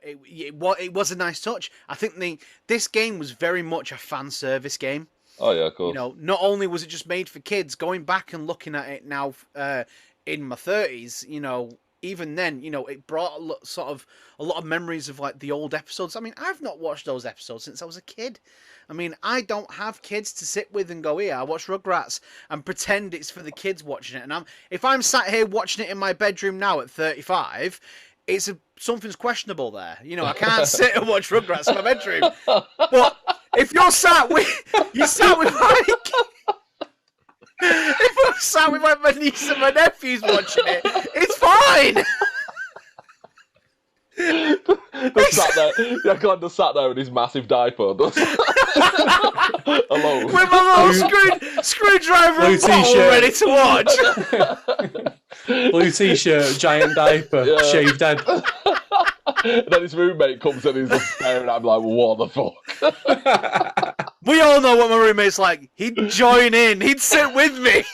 it was a nice touch. I think this game was very much a fan service game. Oh yeah, of course. You know, not only was it just made for kids, going back and looking at it now in my 30s, you know, even then, you know, it brought a lot of memories of like the old episodes. I mean, I've not watched those episodes since I was a kid. I mean, I don't have kids to sit with and go, here, I watch Rugrats and pretend it's for the kids watching it. And if I'm sat here watching it in my bedroom now at 35, something's questionable there. You know, I can't sit and watch Rugrats in my bedroom. But if you're sat with like, if I'm sat with like my niece and my nephews watching it, it's fine. Sat there. Yeah, God just sat there with his massive diaper. Alone. With my little screwdriver Blue and bottle t-shirt. ready to watch. Blue t-shirt, giant diaper, shaved head. And then his roommate comes in and he's just staring at him like, what the fuck? We all know what my roommate's like. He'd join in. He'd sit with me.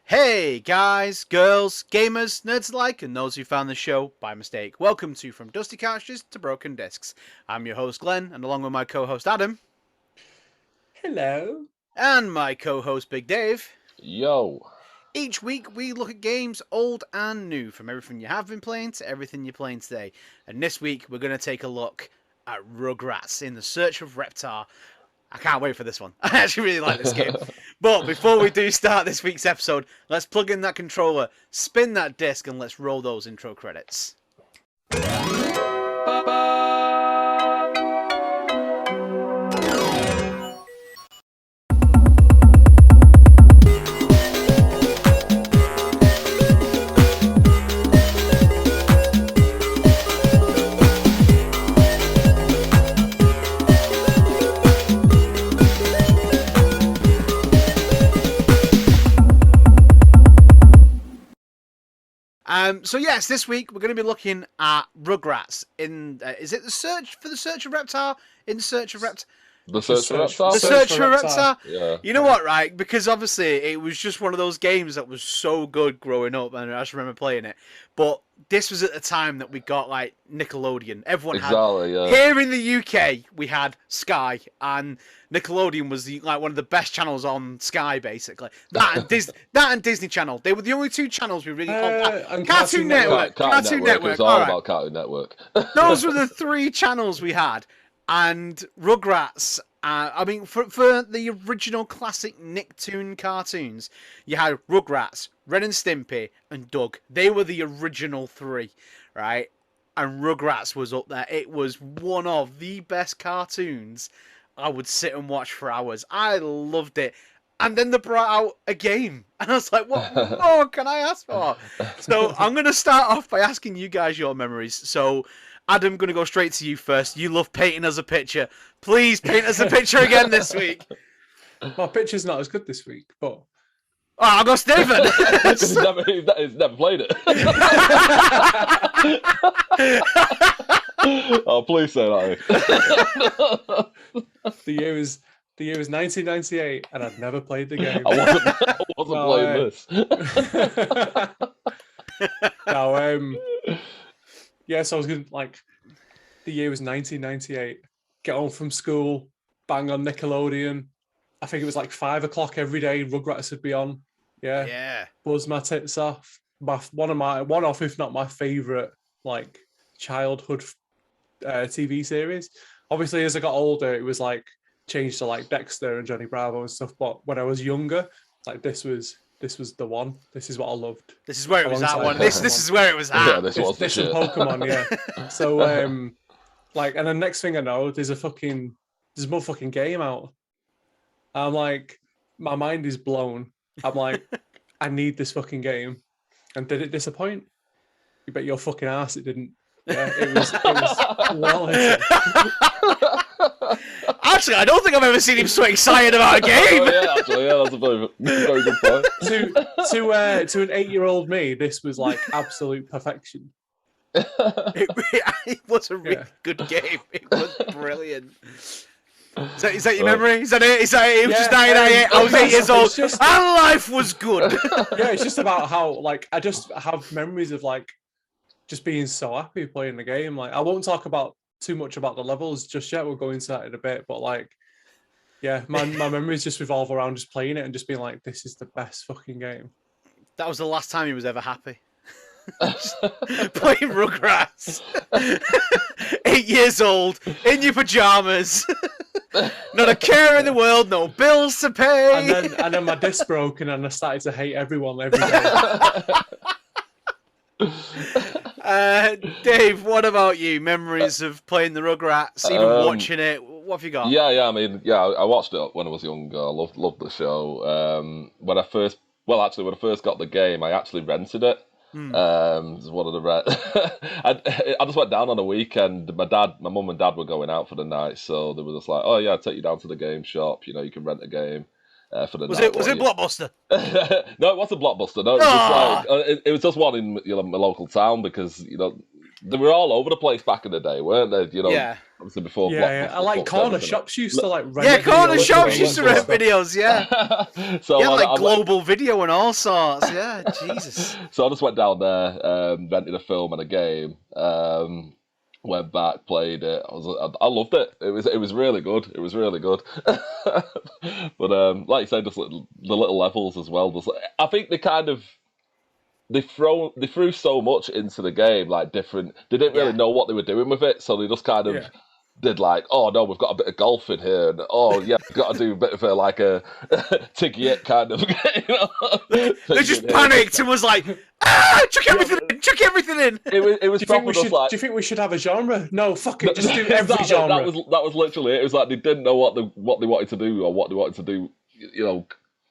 Hey, guys, girls, gamers, nerds alike, and those who found the show by mistake. Welcome to From Dusty Couches to Broken Discs. I'm your host, Glenn, and along with my co-host, Adam. Hello. And my co-host, Big Dave. Yo. Each week, we look at games old and new, from everything you have been playing to everything you're playing today. And this week, we're going to take a look at Rugrats in the Search of Reptar. I can't wait for this one. I actually really like this game. But before we do start this week's episode, let's plug in that controller, spin that disc, and let's roll those intro credits. So yes, this week we're going to be looking at Rugrats in. Is it the Search of Reptar? In Search of Reptar. The Search for Reptar? The Search for Reptar. Yeah. You know what, right? Because obviously it was just one of those games that was so good growing up, and I just remember playing it. But this was at the time that we got like Nickelodeon. Everyone had. Yeah. Here in the UK, we had Sky, and Nickelodeon was like one of the best channels on Sky, basically. That and Disney Channel. They were the only two channels we really. And Cartoon Network. Cartoon Network. It's all about Cartoon Network. Those were the three channels we had. And Rugrats, I mean, for the original classic Nicktoon cartoons, you had Rugrats, Ren and Stimpy, and Doug. They were the original three, right? And Rugrats was up there. It was one of the best cartoons I would sit and watch for hours. I loved it. And then they brought out a game. And I was like, what more can I ask for? So I'm going to start off by asking you guys your memories. So Adam, I'm going to go straight to you first. You love painting us a picture. Please paint us a picture again this week. My picture's not as good this week, but... Oh, I'll go Stephen. He's never played it. Oh, please say that. The year was 1998, and I'd never played the game. I wasn't playing this. No, yeah, so I was going to, like, the year was 1998. Get home from school, bang on Nickelodeon. I think it was like 5 o'clock every day. Rugrats would be on. Yeah. Buzz my tits off. One of, if not my favourite, like, childhood TV series. Obviously, as I got older, it was like changed to like Dexter and Johnny Bravo and stuff. But when I was younger, like this was the one. This is what I loved. This is where it was at one. This is where it was at. Yeah, this was the shit. Pokemon, yeah. So like, and the next thing I know, there's a motherfucking game out. I'm like, my mind is blown. I'm like, I need this fucking game. And did it disappoint? You bet your fucking ass it didn't. Yeah, it was quality. Actually, I don't think I've ever seen him so excited about a game. That's a very good point. To an 8-year-old me, this was like absolute perfection. It was a really good game. It was brilliant. Is that your memory? Is that it? It was just 1998. I was 8 years old, and life was good. Yeah, it's just about how, like, I just have memories of, like, just being so happy playing the game. Like, I won't talk about too much about the levels just yet. We'll go into that in a bit, but like, yeah, my memories just revolve around just playing it and just being like, this is the best fucking game. That was the last time he was ever happy. Playing Rugrats. 8 years old, in your pajamas. Not a care in the world, no bills to pay. And then my disc broke and I started to hate everyone every day. Dave, what about you? Memories of playing the Rugrats, even watching it? What have you got? Yeah. I mean, I watched it when I was younger. I loved the show. When I first got the game, I actually rented it. It was one of the I just went down on a weekend. My mum and dad were going out for the night, so they were just like, "Oh yeah, I'll take you down to the game shop. You can rent a game for the night." Was it Blockbuster? No, it wasn't Blockbuster. No, it was just like it was just one in my local town because they were all over the place back in the day, weren't they? Yeah. Obviously before. Yeah. I like corner shops used to like rent. Yeah, corner shops used to rent videos. Yeah. So yeah, like Global Video and all sorts. Yeah, Jesus. So I just went down there, rented a film and a game. Went back, played it. I loved it. It was really good. It was really good. But like you said, just the little levels as well. I think they threw so much into the game, like different. They didn't really know what they were doing with it, so they just kind of did like, oh no, we've got a bit of golf in here, and oh yeah, we've got to do a bit of a Tiggy It kind of. They just panicked and was like, chuck everything in. It was proper just like. Do you think we should have a genre? No, fuck it, just do every genre. That was literally it. It was like they didn't know what they wanted to do or what they wanted to do.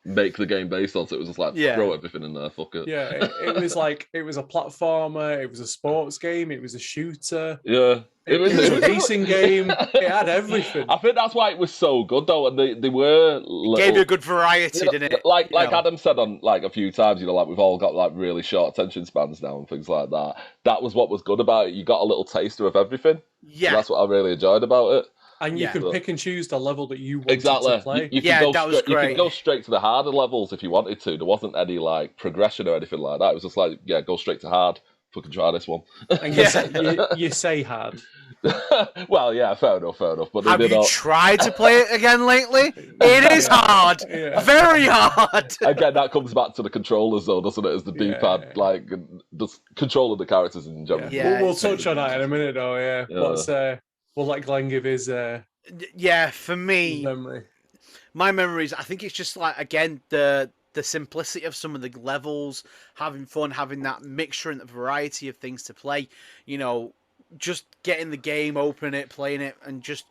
Make the game based on, so it was just like throw everything in there, fuck it. Yeah, it was like it was a platformer, it was a sports game, it was a shooter. Yeah. It was a racing game. It had everything. I think that's why it was so good though, and they were gave you a good variety, didn't it? Like Adam said on a few times, like we've all got like really short attention spans now and things like that. That was what was good about it. You got a little taster of everything. Yeah. That's what I really enjoyed about it. And you can pick and choose the level that you wanted exactly. to play. You could go straight to the harder levels if you wanted to. There wasn't any like progression or anything like that. It was just like, go straight to hard. Fucking try this one. And you say hard. Well, yeah, fair enough. But have you tried to play it again lately? It is hard, very hard. Again, that comes back to the controllers, though, doesn't it? As the D-pad, like just controlling the characters in general. Yeah, we'll touch on that in a minute, though. Yeah. We'll let Glenn give his. For me, memory. My memories. I think it's just like again the simplicity of some of the levels, having fun, having that mixture and the variety of things to play. Just getting the game, opening it, playing it, and just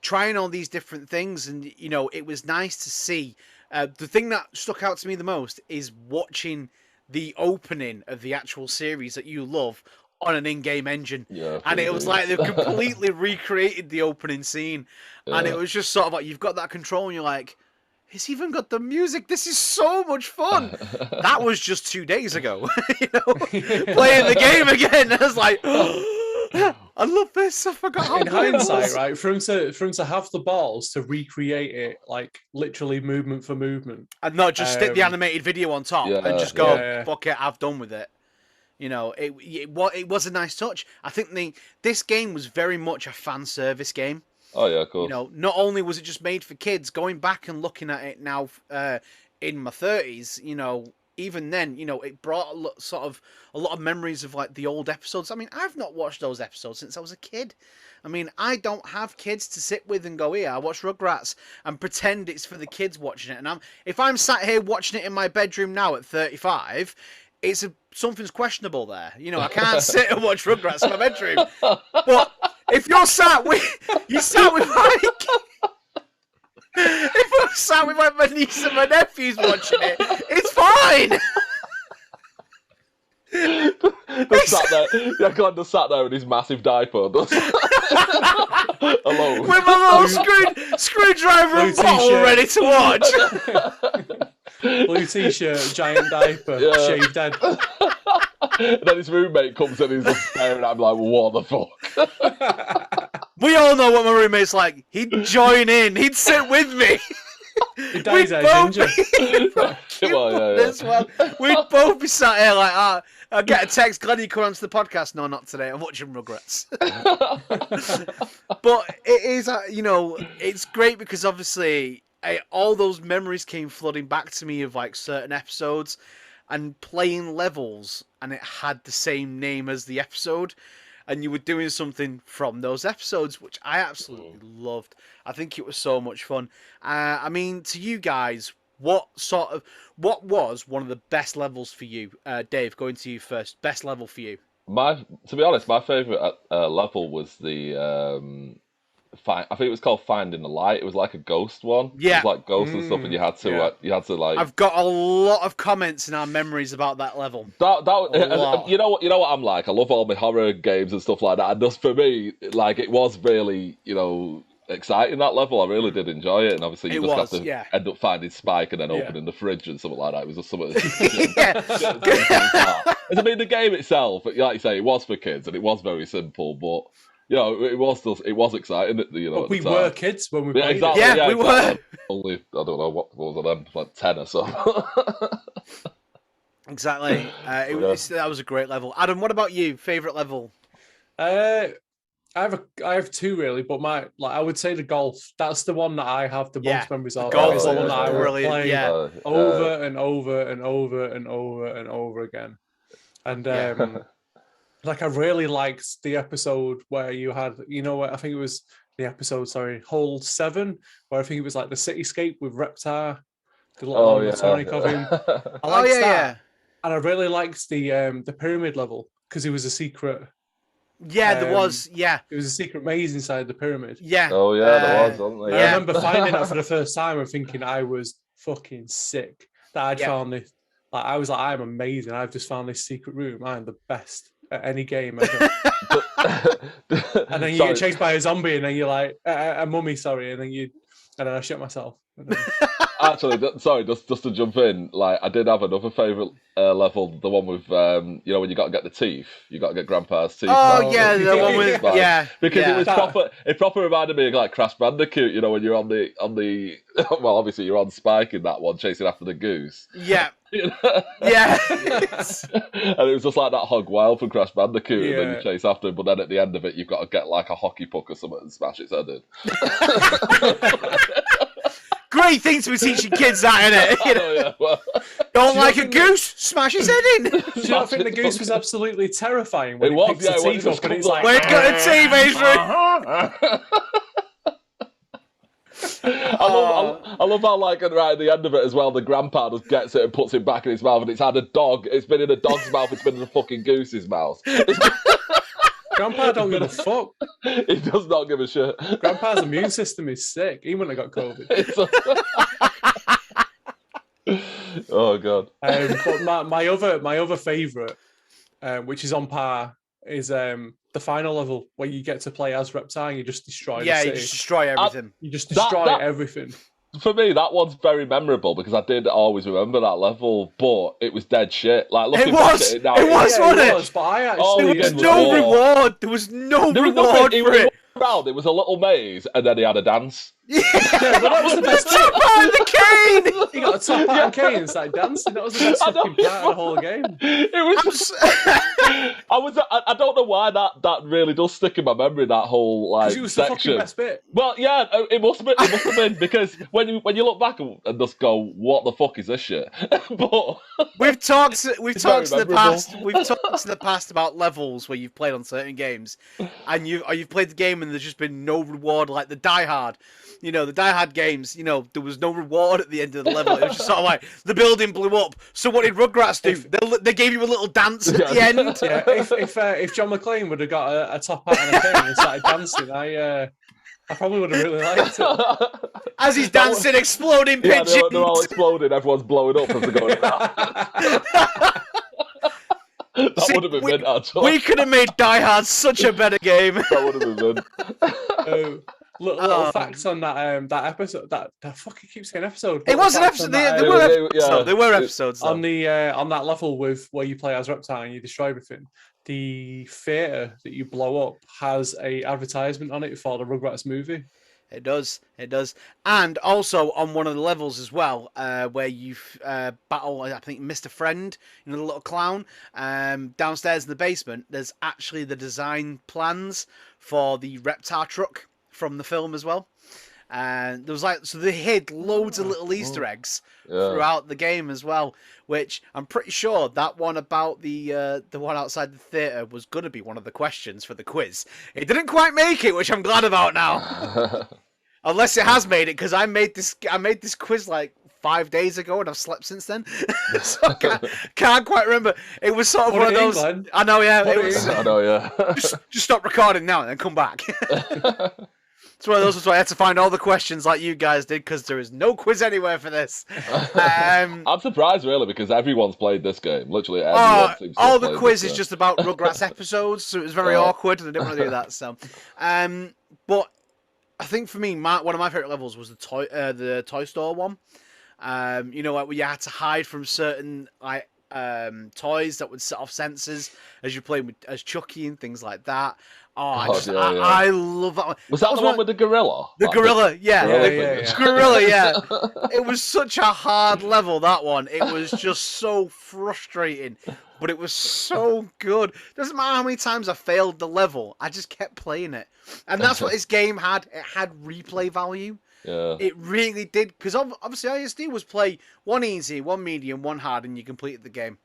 trying all these different things. And it was nice to see. The thing that stuck out to me the most is watching the opening of the actual series that you love on an in-game engine. And it was like they've completely recreated the opening scene. And it was just sort of like you've got that control and you're like, it's even got the music. This is so much fun. That was just 2 days ago. Playing the game again. I was like, I love this. I forgot how in hindsight, right? For him to have the balls to recreate it, like literally movement for movement, and not just stick the animated video on top and just go, fuck it, I've done with it. It was a nice touch. I think this game was very much a fan service game. Oh yeah, cool. Not only was it just made for kids, going back and looking at it now in my 30s, even then, it brought a lot of memories of like the old episodes. I mean, I've not watched those episodes since I was a kid. I mean, I don't have kids to sit with and go, here, I watch Rugrats and pretend it's for the kids watching it. And if I'm sat here watching it in my bedroom now at 35, something's questionable there. I can't sit and watch Rugrats in my bedroom. But if you're sat with Mike, if I'm sat with my niece and my nephews watching it, it's fine. Glenn just sat there with his massive diaper alone. With my little screwdriver and bottle ready to watch. Blue t-shirt, giant diaper, shaved head. And then his roommate comes in and he's just staring at him like, what the fuck? We all know what my roommate's like. He'd join in. He'd sit with me. He dyes out both ginger. This one. We'd both be sat here like, I get a text, Glenn, you come onto the podcast. No, not today. I'm watching Rugrats. But it is, it's great because obviously all those memories came flooding back to me of like certain episodes and playing levels, and it had the same name as the episode. And you were doing something from those episodes, which I absolutely loved. I think it was so much fun. I mean, to you guys, what was one of the best levels for you? Dave, going to you first. Best level for you? To be honest, my favourite level was the I think it was called Finding the Light. It was like a ghost one. Yeah. It was like ghosts and stuff, and you had to like. I've got a lot of comments in our memories about that level. You know what I'm like. I love all my horror games and stuff like that. And just for me, like it was really, exciting, that level. I really did enjoy it, and obviously you have to end up finding Spike and then opening the fridge and something like that. It was just something. I mean, the game itself, like you say, it was for kids and it was very simple, but. It was exciting. But we were kids when we played. Exactly, it. Yeah, we were. Only I don't know what was them, like 10 or so. Exactly. That was a great level. Adam, what about you? Favorite level? I have two really, but I would say the golf. That's the one that I have the most memories of. Golf is the one that I would brilliant. play over and over and over and over and over again. And like I really liked the episode where you had, I think it was the episode, Hole 7, where I think it was like the cityscape with Reptar, the little animatronic of him. I liked that. Yeah. And I really liked the pyramid level because it was a secret. Yeah, there was. Yeah, it was a secret maze inside the pyramid. Yeah. Oh yeah, there was, wasn't there? I remember finding that for the first time and thinking I was fucking sick that I'd found this. Like I was like, I'm amazing. I've just found this secret room. I'm the best at any game ever. And then you get chased by a zombie, and then you're like a mummy, and then I shit myself. Actually, just to jump in, like I did have another favourite level, the one with when you got to get the teeth, you got to get Grandpa's teeth. Oh yeah, the one with because it was proper. It proper reminded me of like Crash Bandicoot, when you're on the well, obviously you're on Spike in that one, chasing after the goose. Yeah. Yeah. And it was just like that hog wild from Crash Bandicoot, and then you chase after him, but then at the end of it, you've got to get like a hockey puck or something and smash its head in. Great thing to be teaching kids that, innit? Don't like a goose? Smash his head in. Do you not think the goose was absolutely terrifying when it picks the teeth up and it's like... When it got a teeth, I love how, like, right at the end of it as well, the grandpa just gets it and puts it back in his mouth, and it's had a dog. It's been in a dog's mouth. It's been in a fucking goose's mouth. Grandpa don't give a fuck. He does not give a shit. Grandpa's immune system is sick. He wouldn't have got COVID. Oh god. But my other favourite, which is on par, is the final level where you get to play as Reptar and you just destroy the city. You just destroy everything. You just destroy everything. For me, that one's very memorable because I did always remember that level, but it was dead shit. Like looking back at it now, it was. But I actually there was no reward. There was no reward for it. It was a little maze, and then he had a dance. Yeah, but that was the best top part of the cane. He got a top part of the cane and started dancing. That was the best fucking part of the whole game. It was. I don't know why that really does stick in my memory. That whole like it was section. The fucking best bit. Well, yeah, it must have been because when you look back and just go, what the fuck is this shit? But we've talked in the past about levels where you've played on certain games, and you've played the game and there's just been no reward, like the Die Hard. The Die Hard games, there was no reward at the end of the level. It was just sort of like, the building blew up. So what did Rugrats do? They gave you a little dance at the end. Yeah, if John McClane would have got a top hat and a cane and started dancing, I probably would have really liked it. As he's dancing, exploding pigeons. Yeah, they're all exploding. Everyone's blowing up as they're going. That would have been mint, actually. We could have made Die Hard such a better game. That would have been mint. Little facts on that episode. That fucking keeps saying episode. It was an episode. They were episodes. On that level with where you play as Reptar and you destroy everything. The theatre that you blow up has a advertisement on it for the Rugrats movie. It does. It does. And also on one of the levels as well, where you battle, I think, Mr. Friend, the little clown, downstairs in the basement, there's actually the design plans for the Reptar truck from the film as well. And there was so they hid loads of little Easter eggs throughout the game as well, which I'm pretty sure that one about the one outside the theatre was going to be one of the questions for the quiz. It didn't quite make it, which I'm glad about now. Unless it has made it, because I made this quiz like 5 days ago and I've slept since then. So I can't quite remember. It was sort of one of those. England. I know, yeah. I know, yeah. just stop recording now and then come back. It's one of those where I had to find all the questions like you guys did, because there is no quiz anywhere for this. I'm surprised, really, because everyone's played this game. Literally, everyone seems to all have the played quiz this is just about Rugrats episodes, so it was very awkward, and I didn't want to do that. So, but I think for me, one of my favorite levels was the toy store one. Where you had to hide from certain toys that would set off sensors as you played as Chucky and things like that. I love that one. Was that the one with the gorilla? The gorilla, yeah. Gorilla, yeah. It was such a hard level, that one. It was just so frustrating, but it was so good. Doesn't matter how many times I failed the level, I just kept playing it. And that's what this game had. It had replay value. Yeah. It really did, because obviously all you used to do was play one easy, one medium, one hard, and you completed the game.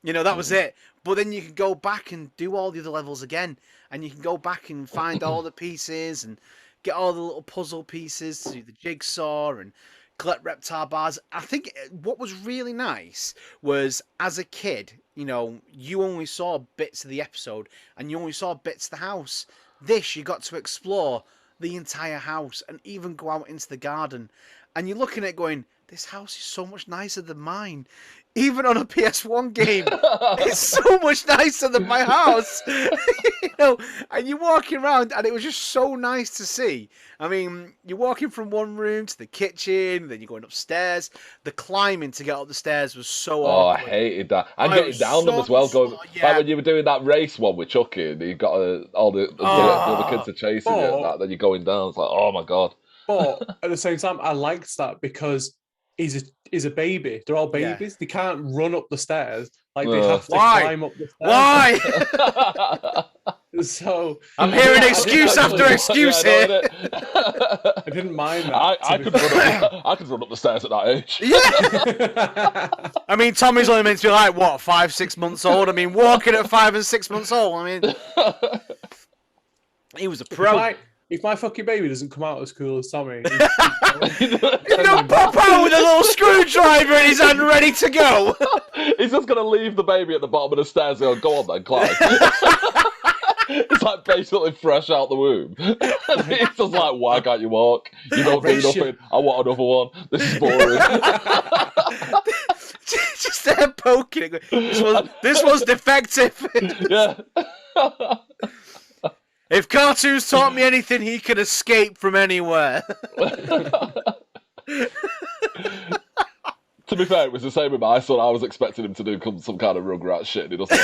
That was it. But then you could go back and do all the other levels again, and you can go back and find all the pieces and get all the little puzzle pieces to do the jigsaw and collect Reptar bars. I think what was really nice was, as a kid, you only saw bits of the episode and you only saw bits of the house. This, you got to explore the entire house and even go out into the garden. And you're looking at it going, this house is so much nicer than mine. Even on a PS1 game, it's so much nicer than my house. And you're walking around, and it was just so nice to see. I mean, you're walking from one room to the kitchen, then you're going upstairs. The climbing to get up the stairs was so awkward. I hated that. And getting down them as well. Like when you were doing that race one with Chucky, and you got all the other kids are chasing you, and then you're going down. It's like, oh my god. But at the same time, I liked that because he's a baby. They're all babies. They can't run up the stairs. Like they have to climb up the stairs. Why? So I'm hearing excuse after excuse here. I didn't mind that. I could run up the stairs at that age. Yeah. I mean, Tommy's only meant to be like, what, 5-6 months old? I mean, walking at 5 and 6 months old. I mean, he was a pro. If my fucking baby doesn't come out as cool as Tommy, he's not pop out with a little screwdriver in his hand ready to go. He's just going to leave the baby at the bottom of the stairs and go on then, climb. It's like basically fresh out the womb. It's just like, why can't you walk? You don't do nothing. I want another one. This is boring. Just there poking it. This was defective. Yeah. If cartoons taught me anything, he could escape from anywhere. To be fair, it was the same with my son. I was expecting him to do some kind of Rugrats shit, and he doesn't.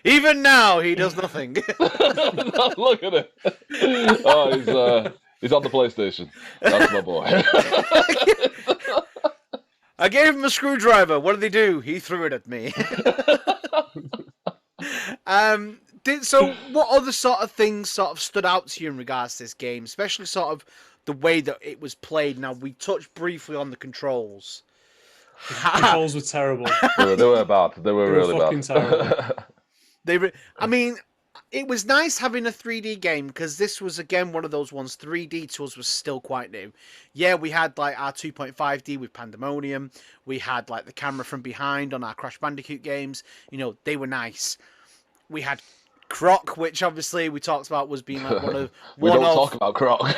Even now, he does nothing. Look at him. Oh, he's on the PlayStation. That's my boy. I gave him a screwdriver. What did he do? He threw it at me. So what other sort of things sort of stood out to you in regards to this game, especially sort of the way that it was played? Now, we touched briefly on the controls. The controls were terrible. They were bad. They were really fucking bad. Terrible. I mean, it was nice having a 3D game, because this was, again, one of those ones. 3D to us was still quite new. Yeah, we had like our 2.5D with Pandemonium. We had like the camera from behind on our Crash Bandicoot games. They were nice. We had Croc, which obviously we talked about was being like talk about Croc.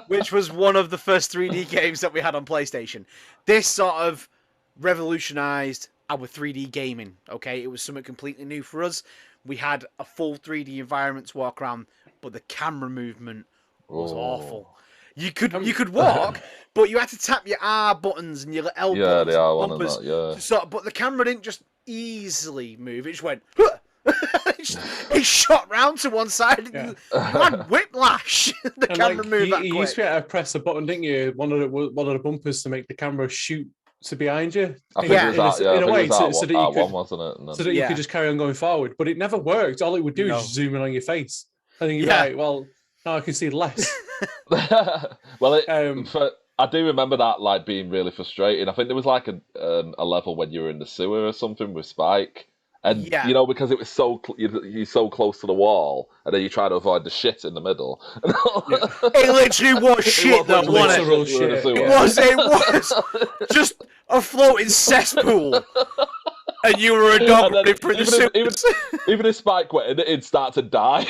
Which was one of the first 3D games that we had on PlayStation. This sort of revolutionized our 3D gaming. Okay, it was something completely new for us. We had a full 3D environment to walk around, but the camera movement was awful. You could walk, but you had to tap your R buttons and your L buttons. Yeah, they are one of that, yeah. But the camera didn't just easily move. It just went... It it shot round to one side. Yeah. You had whiplash. The And camera like, moved that you quick. used to be able to press a button, didn't you? One of the bumpers to make the camera shoot to behind you. I think it was that, in a way, so that you one, could, wasn't it? And then... so that you could just carry on going forward. But it never worked. All it would do is just zoom in on your face. I think, right, well, now I can see less. Well, I do remember that like being really frustrating. I think there was like a level when you were in the sewer or something with Spike, and you know, because it was you're so close to the wall, and then you try to avoid the shit in the middle. It literally was shit, though, wasn't it? It was just a floating cesspool. And you were a dog running through the sewers. Even if Spike went in, it'd start to die.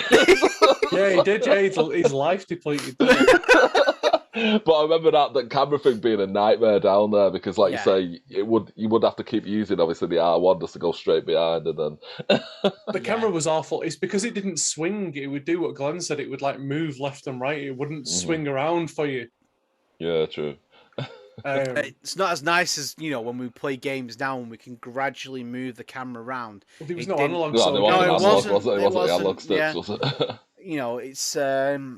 Yeah, he did. Yeah, his life depleted. But I remember that camera thing being a nightmare down there because, like you say, you would have to keep using obviously the R1 just to go straight behind, and then the camera was awful. It's because it didn't swing. It would do what Glenn said. It would like move left and right. It wouldn't swing around for you. Yeah, true. It's not as nice as, you know, when we play games now and we can gradually move the camera around. Well, there was no analog. No, it wasn't the analog sticks, was it? You know, it's a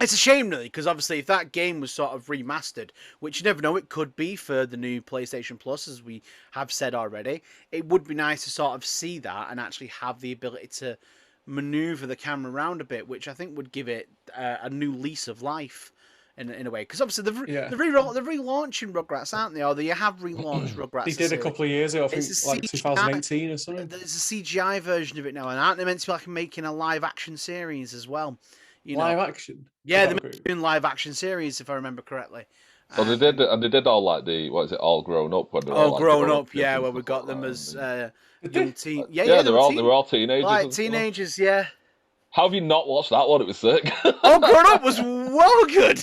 shame, really, because obviously if that game was sort of remastered, which you never know, it could be for the new PlayStation Plus, as we have said already, it would be nice to sort of see that and actually have the ability to maneuver the camera around a bit, which I think would give it a new lease of life in a way. Because obviously they're relaunching Rugrats, aren't they? Or they have relaunched Rugrats. They did a couple of years ago, I think, like 2018 or something. There's a CGI version of it now, and aren't they meant to be like making a live action series as well? You know? Live action? Yeah, they're doing live action series, if I remember correctly. Well, they did all like all grown up when they were all like, grown up, yeah, where we got them as young teen. Yeah, they were all teenagers. Like teenagers, yeah. How have you not watched that one? It was sick. All Grown Up was well good.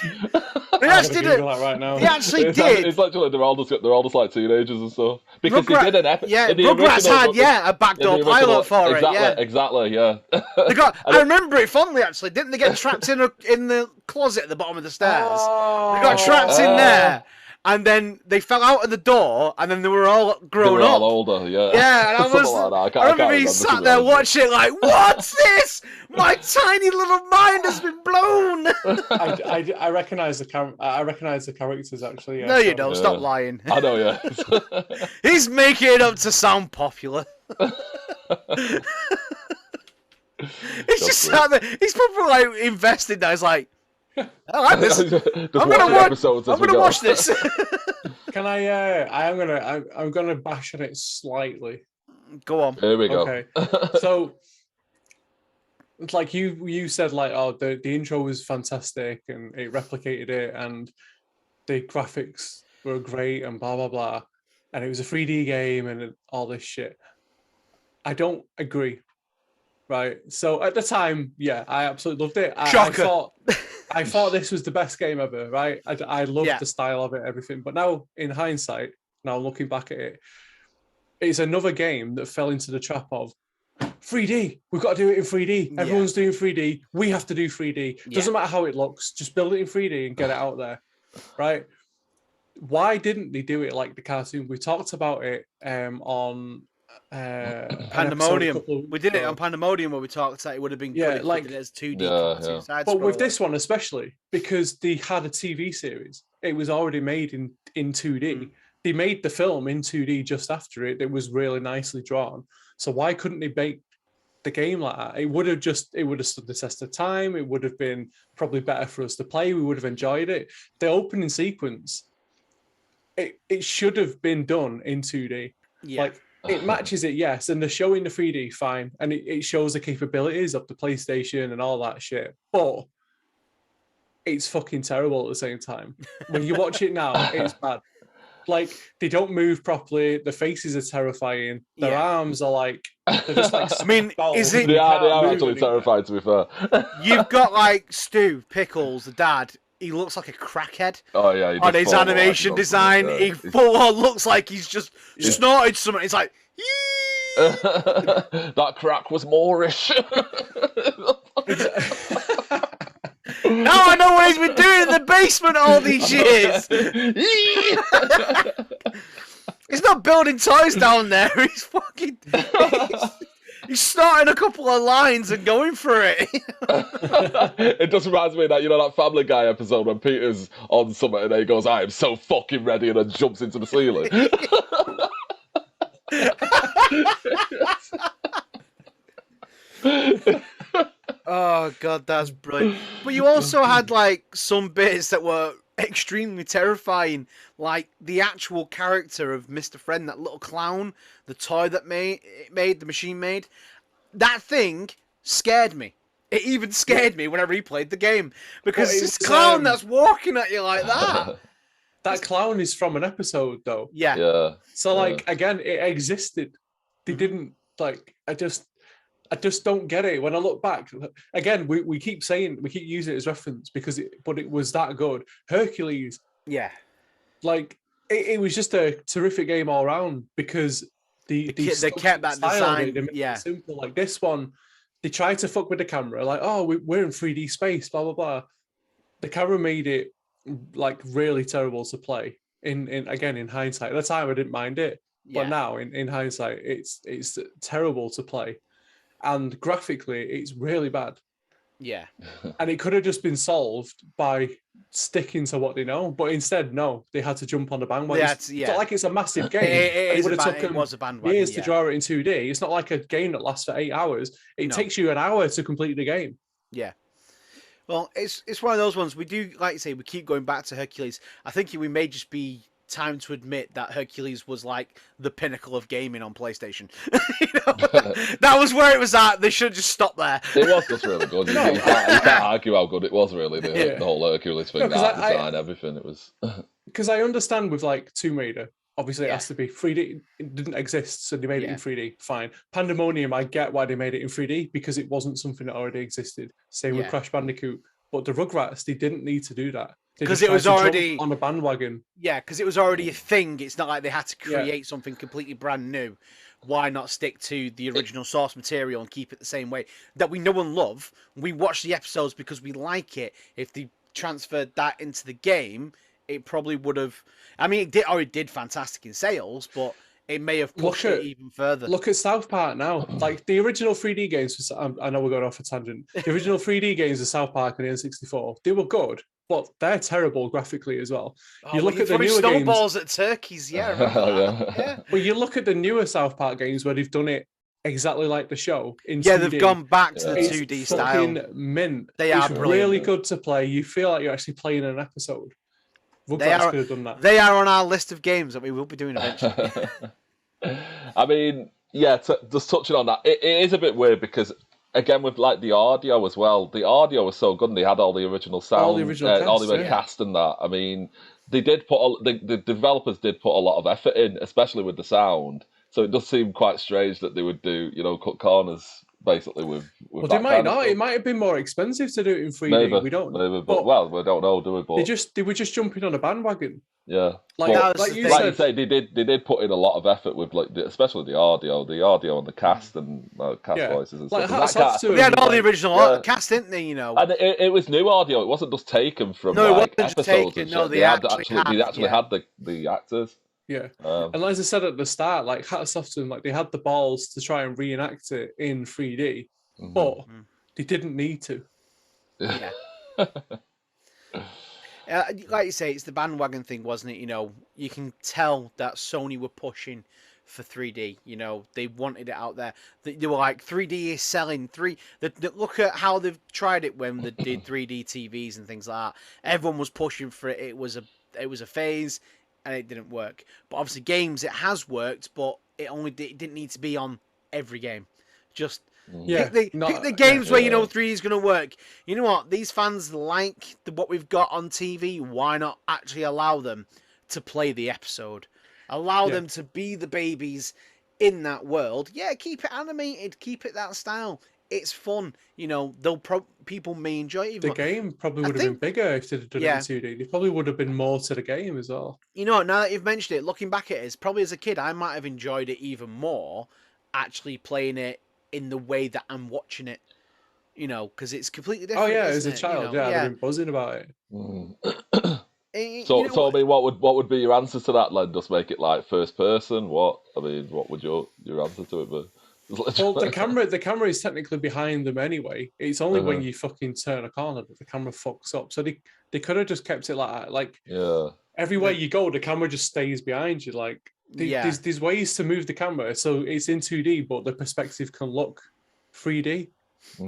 They actually did it right now. They actually did. It's literally they're all just like teenagers and stuff. Because they did an episode. Yeah, Rugrats had a backdoor pilot for it. Yeah, exactly. Yeah. They got. I remember it fondly. Actually, didn't they get trapped in the closet at the bottom of the stairs? They got trapped in there. And then they fell out of the door, and then they were all grown up. They were all older, yeah. Yeah, and I remember being sat there watching it like, what's this? My tiny little mind has been blown. I recognise the characters, actually. Yeah, no, you don't. Stop lying. I know, yeah. He's making it up to sound popular. He's just sat there. He's probably like invested now. He's like, I like this. I'm gonna watch this. Can I'm gonna bash on it slightly. Go on. Here we go. Okay. So it's like you said, like, oh, the intro was fantastic and it replicated it and the graphics were great and blah blah blah, and it was a 3D game and all this shit. I don't agree. Right. So at the time, yeah, I absolutely loved it. I thought this was the best game ever, right? I loved the style of it, everything. But now, in hindsight, now looking back at it, it's another game that fell into the trap of 3D. We've got to do it in 3D. Everyone's doing 3D. We have to do 3D. Doesn't matter how it looks. Just build it in 3D and get it out there, right? Why didn't they do it like the cartoon? We talked about it on... Pandemonium. We did it on Pandemonium where we talked that it would have been good like it as 2D. But with this one especially, because they had a TV series, it was already made in 2D. They made the film in 2D just after it. It was really nicely drawn. So why couldn't they make the game like that? It would have stood the test of time. It would have been probably better for us to play. We would have enjoyed it. The opening sequence, it should have been done in 2D. Yeah. Like, it matches it, yes, and they're showing the 3D, fine, and it shows the capabilities of the PlayStation and all that shit, but it's fucking terrible at the same time. When you watch it now, it's bad. Like, they don't move properly, the faces are terrifying, their arms are like, they're just like... I mean, is it... They are actually terrifying, to be fair. You've got, like, Stu Pickles, the dad... He looks like a crackhead. Oh yeah, on his animation design. He full on looks like he's just snorted something. It's like, that crack was Moorish. Now I know what he's been doing in the basement all these years. He's not building toys down there. He's fucking. He's starting a couple of lines and going for it. It just reminds me of that, that Family Guy episode when Peter's on something and he goes, "I am so fucking ready," and then jumps into the ceiling. Oh god, that's brilliant. But you also had like some bits that were extremely terrifying, like the actual character of Mr. Friend, that little clown, the toy that the machine made. That thing scared me. It even scared me when I replayed the game because this clown that's walking at you like that. That clown is from an episode, though. Yeah. So, like, again, it existed. They didn't, like, I just don't get it. When I look back, again, we keep using it as reference but it was that good. Hercules. Yeah. Like, it was just a terrific game all around because they kept that design. They made it simple. Like this one, they tried to fuck with the camera. Like, oh, we're in 3D space, blah, blah, blah. The camera made it like really terrible to play. In hindsight, at the time I didn't mind it, but now in hindsight, it's terrible to play, and graphically it's really bad. Yeah, and it could have just been solved by sticking to what they know, but instead, no, they had to jump on the bandwagon. It's not like it's a massive game. It would have taken years to draw it in 2D. It's not like a game that lasts for 8 hours. It takes you an hour to complete the game. Yeah. Well, it's one of those ones. We do, like you say, we keep going back to Hercules. I think we may just be time to admit that Hercules was like the pinnacle of gaming on PlayStation. That was where it was at. They should have just stopped there. It was just really good. You can't argue how good it was, really. The whole Hercules thing, the art design, everything. It was. Because I understand with like Tomb Raider, obviously it has to be 3D. It didn't exist, so they made it in 3D. Fine. Pandemonium, I get why they made it in 3D because it wasn't something that already existed. Same with Crash Bandicoot. But the Rugrats, they didn't need to do that. Because it was already on a bandwagon. Yeah, because it was already a thing. It's not like they had to create something completely brand new. Why not stick to the original source material and keep it the same way that we know and love? We watch the episodes because we like it. If they transferred that into the game, it probably would have. I mean, it already did fantastic in sales, but it may have pushed it even further. Look at South Park now. Like the original 3D games. I know we're going off a tangent. The original 3D games of South Park and the N64, they were good. But they're terrible graphically as well. You look at the newer snowballs games, at turkeys, yeah. Well, you look at the newer South Park games where they've done it exactly like the show in 2D. They've gone back to the 2D style. Mint. They are brilliant. Really good to play. You feel like you're actually playing an episode. Rugrats could have done that. They are on our list of games that we will be doing eventually. I mean, just touching on that, it is a bit weird because. Again, with like the audio as well, the audio was so good and they had all the original sound, all the original cast and that. I mean, they did the developers did put a lot of effort in, especially with the sound. So it does seem quite strange that they would do, cut corners basically with well, they might not. It might have been more expensive to do it in 3D. Maybe, we don't know. But we don't know, do we? But they were just jumping on a bandwagon. Yeah, like you say, they did put in a lot of effort with especially the audio and the cast and cast voices and stuff. They had all the original cast, didn't they? And it was new audio. It wasn't just taken from episodes. They actually had the actors. Yeah, and as I said at the start, like hats off to them, like they had the balls to try and reenact it in 3D, but they didn't need to. Yeah. Like you say, it's the bandwagon thing, wasn't it? You can tell that Sony were pushing for 3D. They wanted it out there. They were like, 3D is selling. Look at how they've tried it when they did 3D TVs and things like that. Everyone was pushing for it. It was a phase, and it didn't work. But obviously, games it has worked, but it didn't need to be on every game. Just. Pick the games where 3D is going to work. You know what? These fans like what we've got on TV. Why not actually allow them to play the episode? Allow them to be the babies in that world. Yeah, keep it animated. Keep it that style. It's fun. People may enjoy it. The game probably would have been bigger if they'd done it in 2D. There probably would have been more to the game as well. Now that you've mentioned it, looking back at it, probably as a kid, I might have enjoyed it even more actually playing it in the way that I'm watching it, because it's completely different. Oh yeah, as a child, I'd have been buzzing about it. So I mean, what would be your answer to that? Like, just make it like first person. What would your answer to it be? Well, the camera is technically behind them anyway. It's only when you fucking turn a corner that the camera fucks up. So they could have just kept it like that. Like, everywhere you go, the camera just stays behind you. Like, there's ways to move the camera so it's in 2D, but the perspective can look 3D.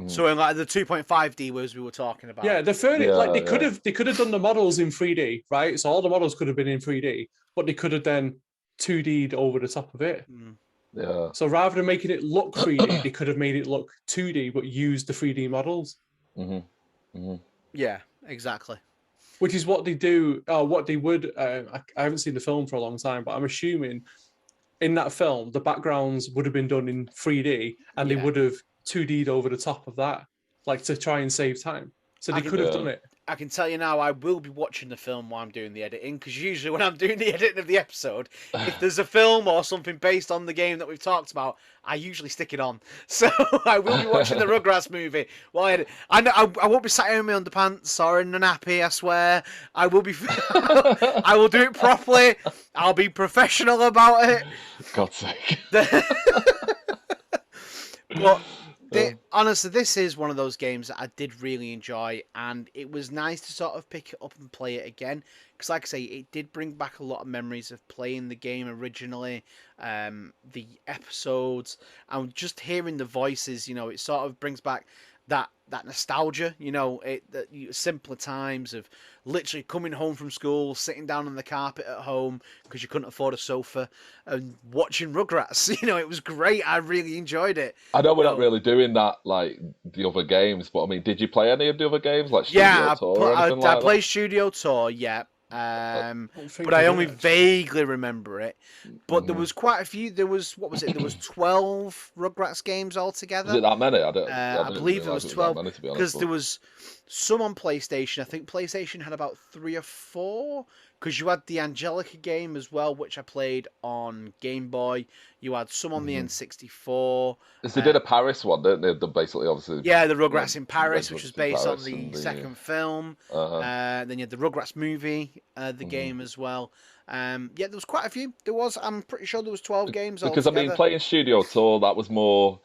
So in like the 2.5D was we were talking about. Yeah, they could have done the models in 3D, right? So all the models could have been in 3D, but they could have then 2D'd over the top of it. Yeah. So rather than making it look 3D, they could have made it look 2D, but used the 3D models. Yeah, exactly. Which is what they do. What they would. I haven't seen the film for a long time, but I'm assuming in that film the backgrounds would have been done in 3D, and they would have 2D'd over the top of that, like to try and save time. So they could have done it. I can tell you now, I will be watching the film while I'm doing the editing, because usually when I'm doing the editing of the episode, if there's a film or something based on the game that we've talked about, I usually stick it on. So I will be watching the Rugrats movie while I edit. I won't be sat in my underpants or in a nappy, I swear. I will be. I will do it properly. I'll be professional about it. God's sake. But honestly, this is one of those games that I did really enjoy, and it was nice to sort of pick it up and play it again. Because, like I say, it did bring back a lot of memories of playing the game originally, the episodes, and just hearing the voices. You know, it sort of brings back that nostalgia. You know, simpler times of literally coming home from school, sitting down on the carpet at home because you couldn't afford a sofa, and watching Rugrats. You know, it was great. I really enjoyed it. I know we're not really doing that like the other games, but I mean, did you play any of the other games like Studio Tour or anything I like played Studio Tour, yeah. But I only vaguely remember it. But there was quite a few. There was, what was it? There was 12 Rugrats games altogether. Was it that many? I believe there was 12 because there was some on PlayStation. I think PlayStation had about 3 or 4. Because you had the Angelica game as well, which I played on Game Boy. You had some on the N64. They did a Paris one, didn't they? Basically, obviously. Yeah, the Rugrats in Paris, which was based on the second film. Then you had the Rugrats movie, the game as well. Yeah, there was quite a few. I'm pretty sure there was 12 games because altogether. I mean, playing Studio Tour, that was more.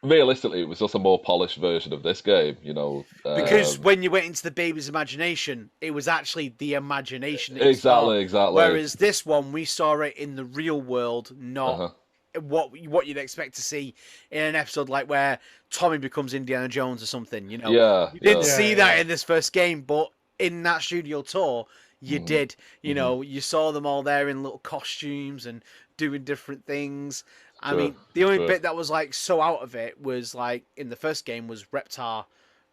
Realistically, it was just a more polished version of this game, you know. Because when you went into the baby's imagination, it was actually the imagination. Exactly. Whereas this one, we saw it in the real world, not what you'd expect to see in an episode like where Tommy becomes Indiana Jones or something. You know, you didn't see that in this first game, but in that Studio Tour, you did. You know, you saw them all there in little costumes and doing different things. I mean, the only bit that was like so out of it was like in the first game was Reptar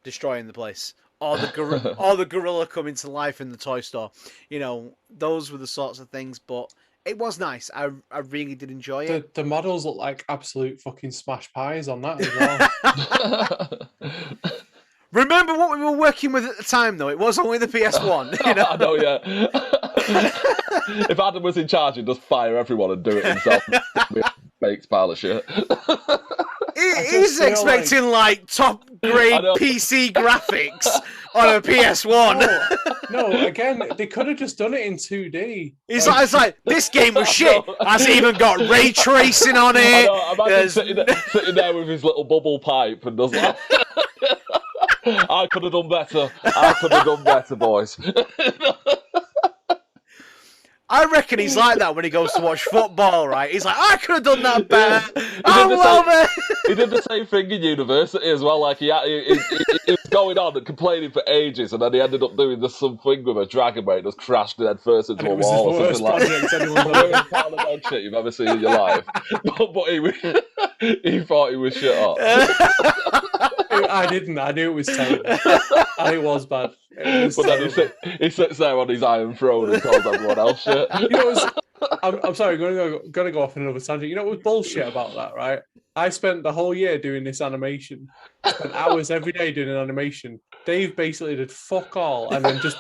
destroying the place, or the gorilla coming to life in the toy store. You know, those were the sorts of things. But it was nice. I really did enjoy it. The models look like absolute fucking smash pies on that as well. Remember what we were working with at the time, though. It was only the PS1. You know? I know, yeah. If Adam was in charge, he'd just fire everyone and do it himself. Baked pile of shit. He's expecting like top grade PC graphics on a PS1. No, again, they could have just done it in 2D. It's like this game was shit. Has even got ray tracing on it. I know, imagine sitting there with his little bubble pipe and does like, I could have done better. I could have done better, boys. I reckon he's like that when he goes to watch football, right? He's like, I could have done that better. I love it. He did the same thing in university as well. Like he was going on and complaining for ages, and then he ended up doing this something with a dragon where he just crashed head first into a wall or something like that. Part of the shit you've ever seen in your life. But he thought he was shit up. I didn't. I knew it was terrible. And it was bad. But then he sits there on his iron throne and calls everyone else shit. You know, I'm sorry, I'm going to go off on another tangent. You know what was bullshit about that, right? I spent the whole year doing this animation. I spent hours every day doing an animation. Dave basically did fuck all and then just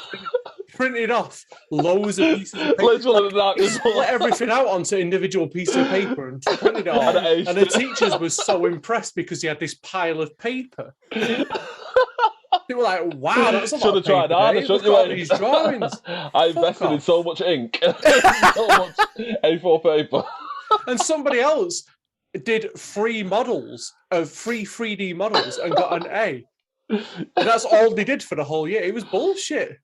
printed off loads of pieces of paper. Literally, split everything out onto individual pieces of paper and printed it all. And the teachers were so impressed because he had this pile of paper. They were like, wow, that's a lot of paper. Should have tried harder, shouldn't you? These drawings. I invested in so much ink. So much A4 paper. And somebody else did 3 models of 3D models and got an A. And that's all they did for the whole year. It was bullshit.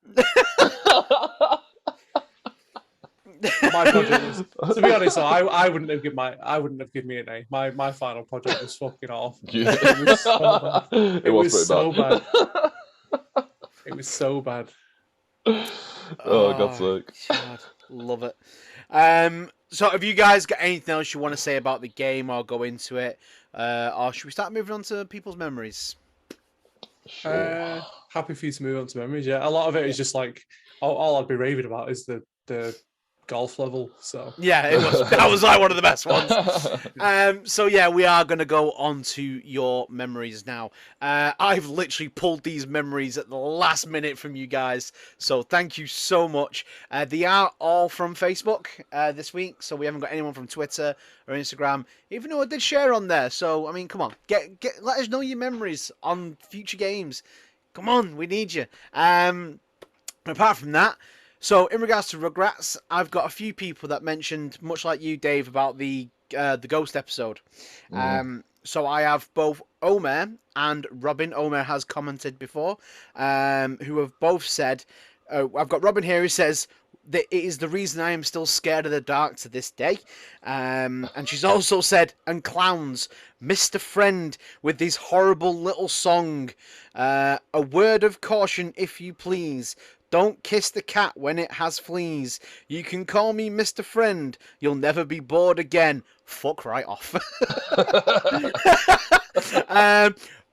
My project was, to be honest, I wouldn't have given me an A. My final project was fucking off. It was so bad. It was so bad. It was so bad. Oh, God's sake. God, love it. So have you guys got anything else you want to say about the game or go into it? Or should we start moving on to people's memories? Sure. Happy for you to move on to memories. Yeah, a lot of it is just like all I'd be raving about is the golf level. So yeah, that was like one of the best ones. So yeah, we are going to go on to your memories now. I've literally pulled these memories at the last minute from you guys, so thank you so much. They are all from Facebook this week, so we haven't got anyone from Twitter or Instagram, even though I did share on there. So I mean, come on, let us know your memories on future games. Come on, we need you. Apart from that, so in regards to Rugrats, I've got a few people that mentioned, much like you, Dave, about the Ghost episode. So I have both Omer and Robin. Omer has commented before, who have both said, I've got Robin here who says that it is the reason I am still scared of the dark to this day. And she's also said, and clowns, Mr. Friend with this horrible little song. A word of caution, if you please. Don't kiss the cat when it has fleas. You can call me Mr. Friend. You'll never be bored again. Fuck right off.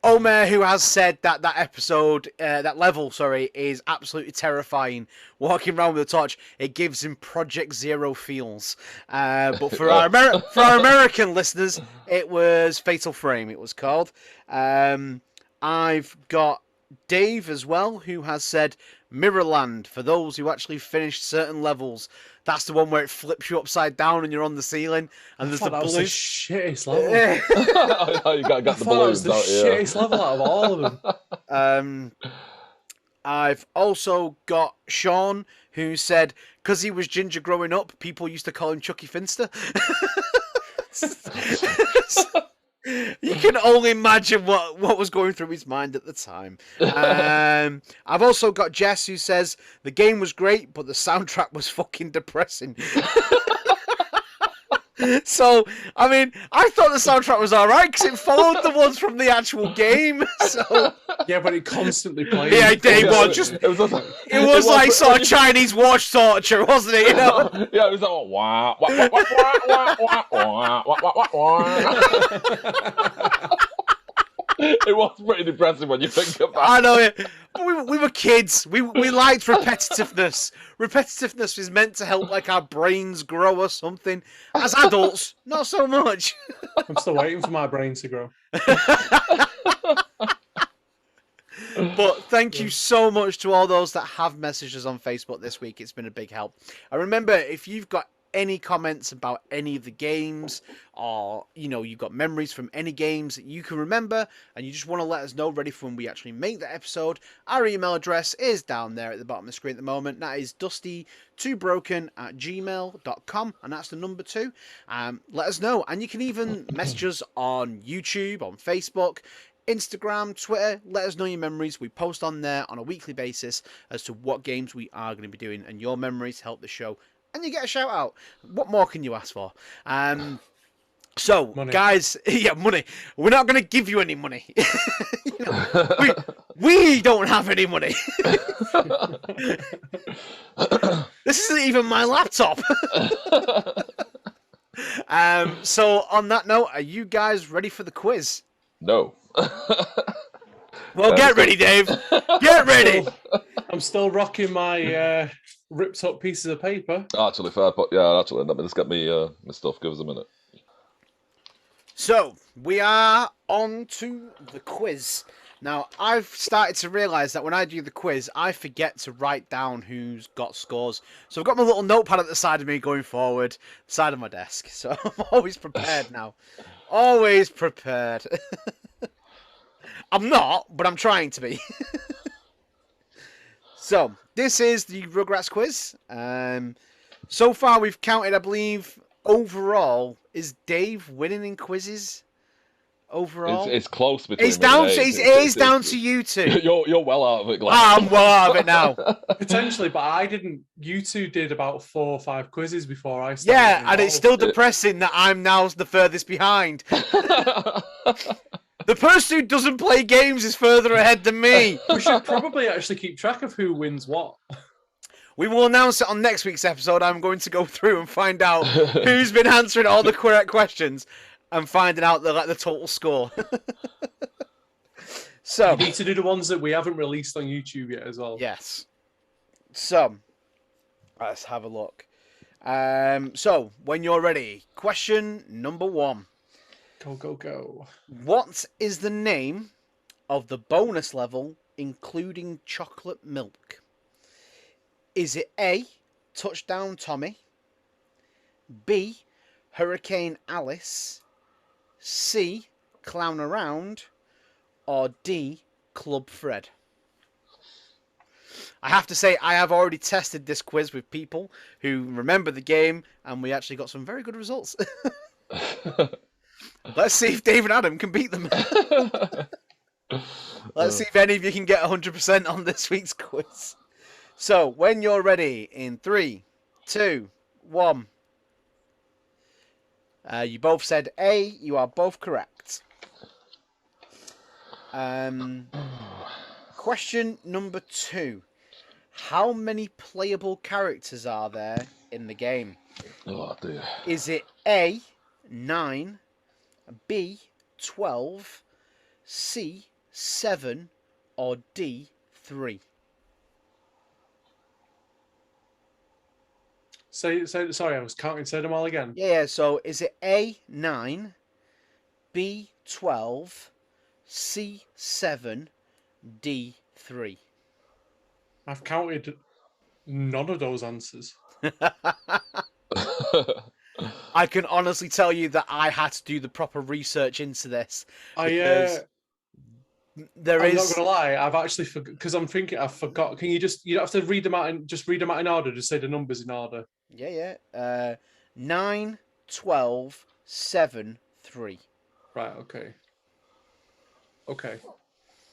Omer, who has said that that level, is absolutely terrifying. Walking around with a torch, it gives him Project Zero feels. But for our American listeners, it was Fatal Frame. It was called. I've got Dave as well, who has said Mirrorland, for those who actually finished certain levels. That's the one where it flips you upside down and you're on the ceiling, and there's the balloons. That was the shittest level. Oh, you got the balloons out. The shittest level out of all of them. I've also got Sean, who said because he was ginger growing up, people used to call him Chucky Finster. You can only imagine what was going through his mind at the time. I've also got Jess, who says the game was great, but the soundtrack was fucking depressing. So, I mean, I thought the soundtrack was alright because it followed the ones from the actual game. So yeah, but it constantly played. Yeah, it was like sort of Chinese watch torture, wasn't it? You know? Yeah, it was like wah wah wah wah wah wah wah wah wah. It was pretty depressing when you think about it. I know it. But we were kids. We liked repetitiveness. Repetitiveness is meant to help like our brains grow or something. As adults, not so much. I'm still waiting for my brain to grow. But thank you so much to all those that have messaged us on Facebook this week. It's been a big help. And remember, if you've got any comments about any of the games, or you've got memories from any games that you can remember and you just want to let us know ready for when we actually make that episode, our email address is down there at the bottom of the screen at the moment. That is dusty2broken@gmail.com, and that's the number 2. Let us know, and you can even message us on YouTube, on Facebook, Instagram, Twitter. Let us know your memories. We post on there on a weekly basis as to what games we are going to be doing, and your memories help the show and you get a shout out. What more can you ask for? So, money. Guys, yeah, money. We're not going to give you any money. we don't have any money. This isn't even my laptop. So, on that note, are you guys ready for the quiz? No. Well, get ready, Dave. Get ready. I'm still rocking my ripped up pieces of paper. Actually, fair point. Yeah, actually, let me just get me my stuff. Give us a minute. So, we are on to the quiz. Now, I've started to realise that when I do the quiz, I forget to write down who's got scores. So I've got my little notepad at the side of me going forward, side of my desk. So I'm always prepared now. Always prepared. I'm not, but I'm trying to be. So, this is the Rugrats quiz. So far, we've counted, I believe, overall Is Dave winning in quizzes overall? It's close between. It's down to it is down to you two. You're well out of it, Glenn. I'm well out of it now. Potentially, but I didn't. You two did about 4 or 5 quizzes before I started. Yeah, and it's still depressing that I'm now the furthest behind. The person who doesn't play games is further ahead than me. We should probably actually keep track of who wins what. We will announce it on next week's episode. I'm going to go through and find out who's been answering all the correct questions and finding out the total score. So We need to do the ones that we haven't released on YouTube yet as well. yes. So let's have a look. So when you're ready, question number 1. Go, go, go. What is the name of the bonus level including chocolate milk? Is it A, Touchdown Tommy, B, Hurricane Alice, C, Clown Around, or D, Club Fred? I have to say, I have already tested this quiz with people who remember the game, and we actually got some very good results. Let's see if Dave and Adam can beat them. Let's see if any of you can get 100% on this week's quiz. So, when you're ready, in 3, 2, 1. You both said A. You are both correct. Question number 2. How many playable characters are there in the game? Oh dear. Is it A, 9, B, 12, C, 7, or D, 3? Sorry, I was counting. Say them all again. Yeah, so is it A, 9, B, 12, C, 7, D, 3? I've counted none of those answers. I can honestly tell you that I had to do the proper research into this. I'm There not is gonna lie. I've actually forgot because I'm thinking I forgot. Can you don't have to read them out and just read them out in order. Just say the numbers in order. Yeah. 9, 12, 7, 3. Right. Okay. Okay.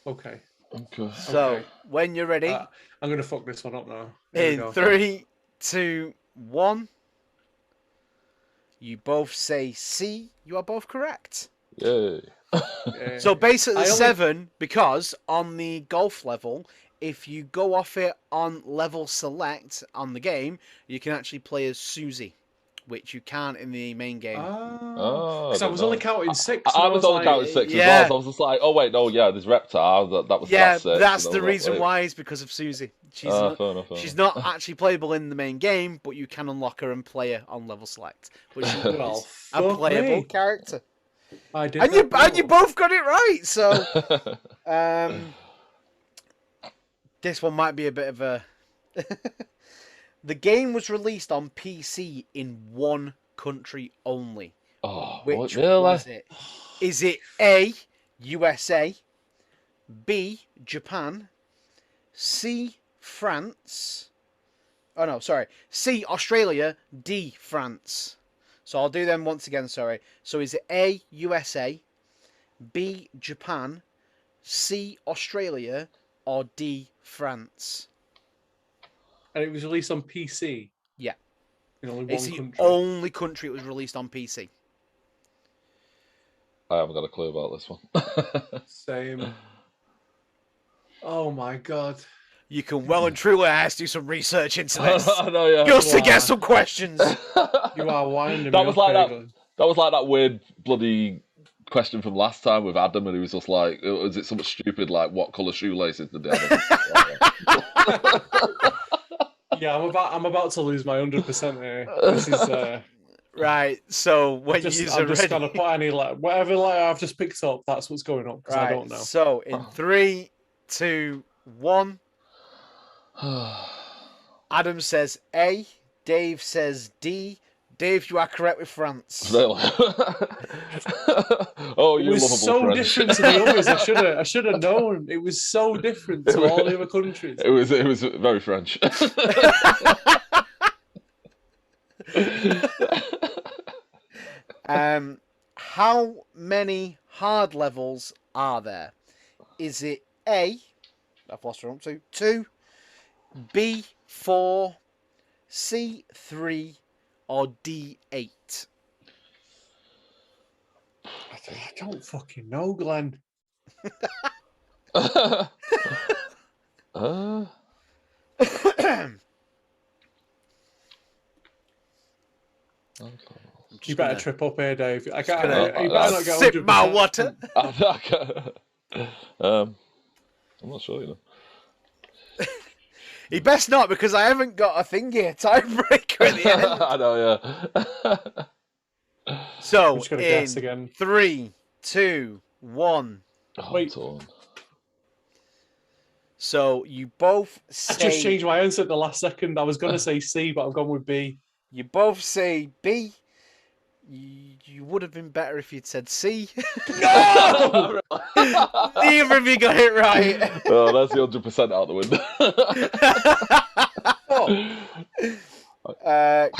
So Okay. when you're ready, I'm gonna fuck this one up now. Here we in go. 3, 2, 1, you both say C. You are both correct. Yay. Yeah. So basically I only- 7, because on the golf level, if you go off it on level select on the game, you can actually play as Susie, which you can't in the main game. Oh, Because I was only counting 6. I and was only like, counting 6 yeah. as well. So I was just like, oh wait, no, yeah, there's Reptar. That was Yeah, that's it. that's And I the was like, reason wait. why is because of Susie. She's Fair enough, fair she's enough. not actually playable in the main game, but you can unlock her and play her on level select, which is Well, a fuck playable me. character. I did. And you both got it right. So this one might be a bit of a. The game was released on PC in one country only. Oh, Which what, really? was it? Is it A, USA, B, Japan, C, France? Oh no, sorry. C, Australia, D, France. So I'll do them once again, sorry. So is it A, USA, B, Japan, C, Australia, or D, France? And it was released on PC. Yeah. In only It's one the country. only country it was released on PC. I haven't got a clue about this one. Same. Oh my god. You can well and truly have to do some research into this. I know, yeah. Just to Wow. get some questions. You are winding That me was up, like that. Egan. That was like that weird bloody question from last time with Adam, and he was just like, "Was it something stupid like what colour shoelaces did they have?" Yeah, I'm about to lose my 100% here. This is Right, so when I'm just are ready. gonna put any whatever letter I've just picked up. That's what's going on because I don't know. So in 3, 2, 1, Adam says A, Dave says D. Dave, you are correct with France. Really? Oh, It you was lovable so French. different to the others. I should have known. It was so different to all the other countries. It was very French. How many hard levels are there? Is it A, I've lost her up to, 2, B, 4, C, 3, or D, 8? I don't fucking know, Glenn. You better trip up here, Dave. I can't. You better not get sip my 100%. water. I'm not sure, you know. He best not, because I haven't got a thing here. Tiebreaker at the end. I know, yeah. So, I'm just gonna in guess again. 3, 2, 1. Oh, Wait. torn. So, you both I say... just changed my answer at the last second. I was going to say C, but I've gone with B. You both say B. You would have been better if you'd said C. No! Neither of you got it right. Oh, that's the 100% out the window.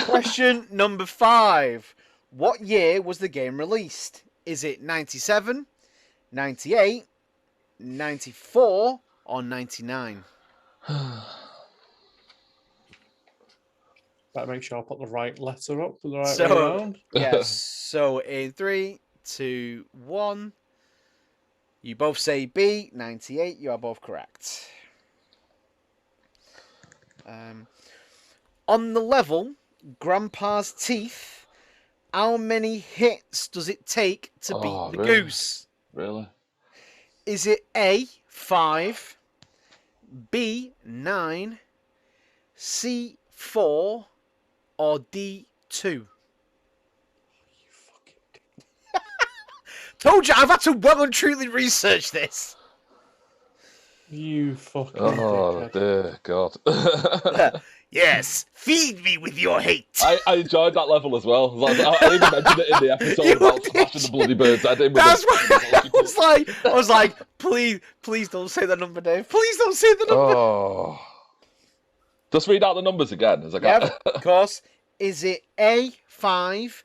Question number 5. What year was the game released? Is it 97, 98, 94, or 99? Better make sure I put the right letter up for the right way So, around. yes. So, in 3, 2, 1. You both say B, 98. You are both correct. On the level, Grandpa's teeth, how many hits does it take to beat the really? goose? Really? Is it A, 5, B, 9, C, 4, or D, 2? You fucking dick. Told you, I've had to well and truly research this. You fucking Oh, dickhead. dear God. Yes, feed me with your hate. I enjoyed that level as well. I even mentioned it in the episode You about did. smashing the bloody birds. I did. That's why I was like, please don't say the number, Dave. Please don't say the number. Oh. Just read out the numbers again as I Yep, got. of course. Is it A, 5,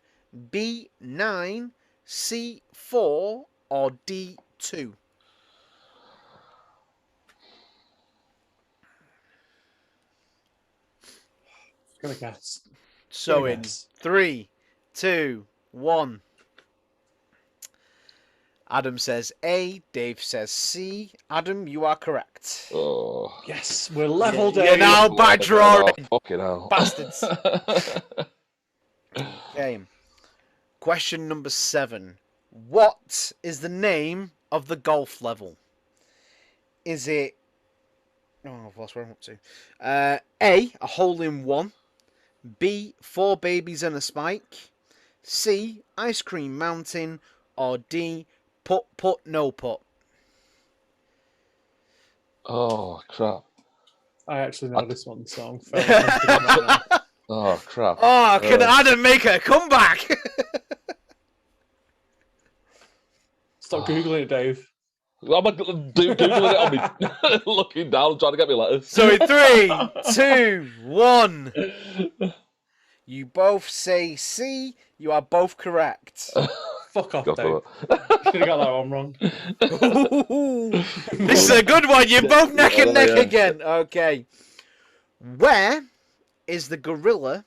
B, 9, C, 4, or D, 2? Gonna guess. So in Yes. 3, 2, 1. Adam says A, Dave says C. Adam, you are correct. Oh. Yes, we're level, You're Dave. now by drawing, Fucking hell. bastards. Okay. Question number 7. What is the name of the golf level? Is it... Oh, I've lost where I'm up to. A hole in one. B, 4 babies and a spike. C, ice cream mountain. Or D, putt, no putt. Oh, crap. I actually know this one, so I'm fairly confident right now. Oh, crap. Oh, can Adam make a comeback? Stop Googling it, Dave. I'm Googling it on me, looking down, trying to get me letters. So in 3, 2, 1. You both say C. You are both correct. Fuck off, Go Dave. for it. Should have got that one wrong. This is a good one. You're both neck and neck Yeah. again. Okay. Where is the gorilla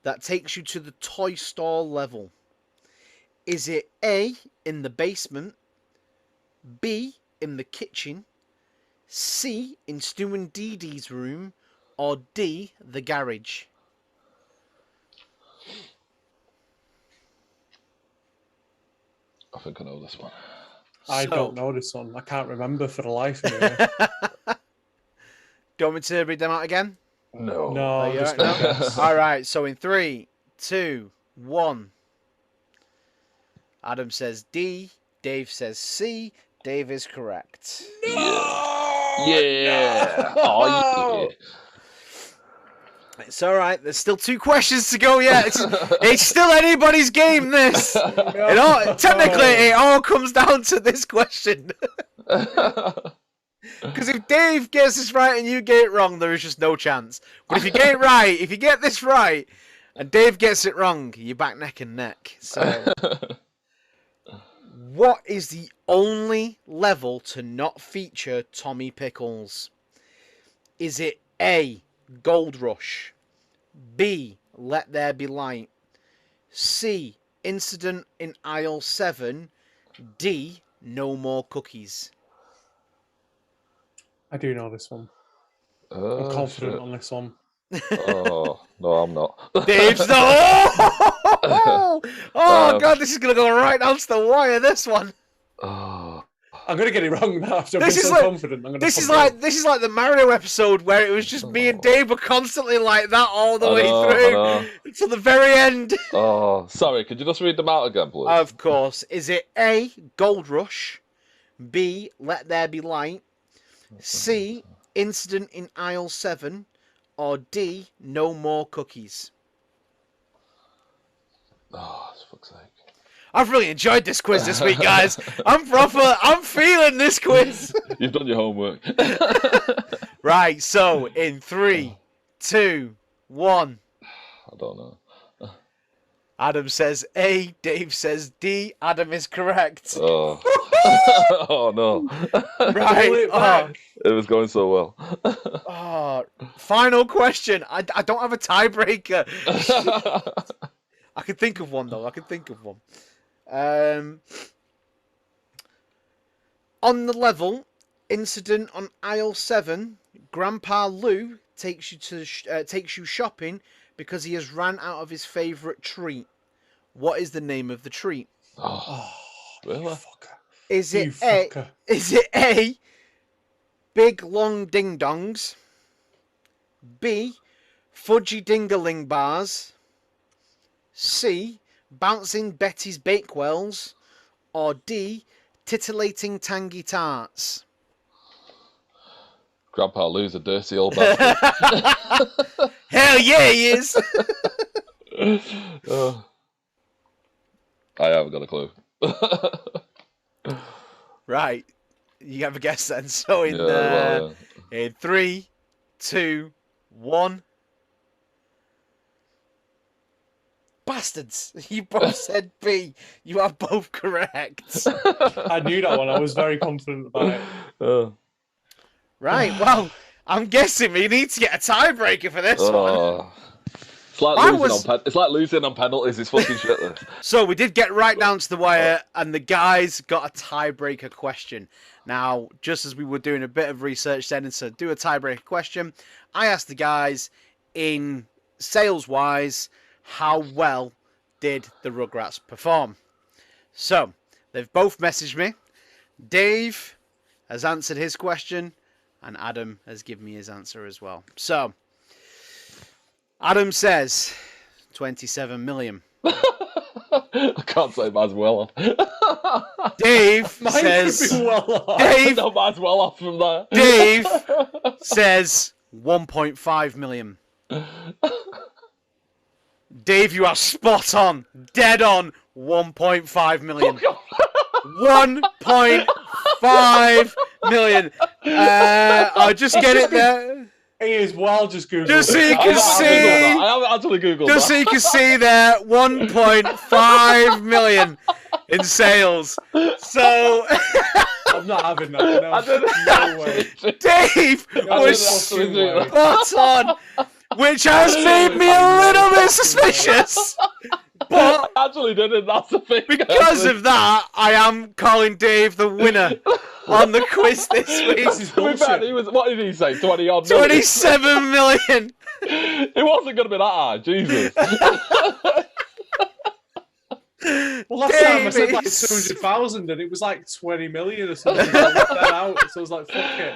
that takes you to the toy store level? Is it A, in the basement, B, in the kitchen, C, in Stu and Dee Dee's room, or D, the garage? I think I know this one. I So- don't know this one. I can't remember for the life of me. Do you want me to read them out again? No. No, Are I'm you just alright gonna now? guess. All right. So in 3, 2, 1. Adam says D. Dave says C. Dave is correct. Yeah. Oh, yeah. It's all right. There's still 2 questions to go yet. It's still anybody's game. This. Technically, it all comes down to this question. Because if Dave gets this right and you get it wrong, there is just no chance. But if you get it right, if you get this right, And Dave gets it wrong. You're back neck and neck. So, what is the only level to not feature Tommy Pickles? Is it A, Gold Rush, B, Let There Be Light, C, Incident in Aisle 7, D, No More Cookies? I do know this one. Oh, I'm confident shit. on this one. Oh, no, I'm not. Dave's oh god, this is gonna go right down to the wire. This one. Oh. I'm gonna get it wrong now after I've This been is so like- confident. I'm gonna This is fuck it like up. the Mario episode where it was just me and Dave were constantly like that all the way I through know. until the very end. Oh, sorry, could you just read them out again, please? Of course. Is it A, Gold Rush, B, Let There Be Light, C, Incident in Aisle 7, or D, No More Cookies? Oh, for fuck's sake. I've really enjoyed this quiz this week, guys. I'm feeling this quiz. You've done your homework. Right, so in 3, 2, 1. I don't know. Adam says A, Dave says D. Adam is correct. Oh. Oh, no. Pull Right. it back. It was going so well. Final question. I don't have a tiebreaker. I can think of one, though. I can think of one. On the level, Incident on Aisle 7, Grandpa Lou takes you shopping because he has ran out of his favourite treat. What is the name of the treat? Oh, You really? fucker. Is You it A? fucker. Is it A, Big Long Ding Dongs, B, Fudgy Dingaling Bars, C, Bouncing Betty's Bakewells, or D, Titillating Tangy Tarts? Grandpa Lou's a dirty old bastard. Hell yeah, he is! Oh. I haven't got a clue. Right, you have a guess then. So in, Yeah, well, in 3, 2, 1. Bastards! You both said B. You are both correct. I knew that one. I was very confident about it. Oh. Right, well, I'm guessing we need to get a tiebreaker for this one. Oh. It's like, I losing was- it's like losing on penalties. It's fucking shit. This. So we did get right down to the wire, and the guys got a tiebreaker question. Now, just as we were doing a bit of research then, and to do a tiebreaker question, I asked the guys, in sales-wise, how well did the Rugrats perform? So, they've both messaged me. Dave has answered his question, and Adam has given me his answer as well. So, Adam says 27 million. I can't say mine's well off. Dave Mine says could be well off. Dave No, mine's well off from there. Dave says 1.5 million. Dave, you are spot on, dead on. 1.5 million. 1.5 million. I'll just get it there. He is well just Googled. Just so you it. can I'm not see- having that. I haven't actually googled Just so that. you can see there, 1.5 million in sales. So I'm not having that. I didn't No way. actually- Dave No was fucking way. spot on, which has made me a little bit suspicious. But I actually didn't. That's the thing. because of that, I am calling Dave the winner on the quiz this week. This is To be fair, bullshit. he was. What did he say? 20 odd. 27 million. It wasn't going to be that high. Jesus. Well, last time I said like Davies. 200,000 and it was like 20 million or something. I worked that out, so I was like, fuck it.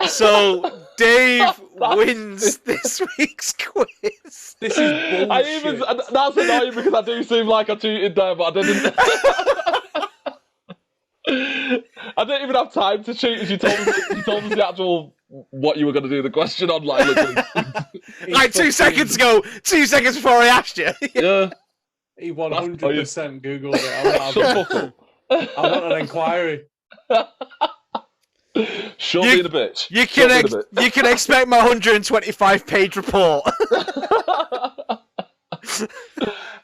So Dave wins this week's quiz. This is bullshit. That's annoying because I do seem like I cheated there, but I didn't. I didn't even have time to cheat as you told us the actual what you were going to do the question on, like literally. Like 2 seconds ago, 2 seconds before I asked you. Yeah. He 100% Googled it. I'm Shut not the fuck up. I want an inquiry. Shut You- being a bitch. You Shut can being a bitch. you can expect my 125-page report.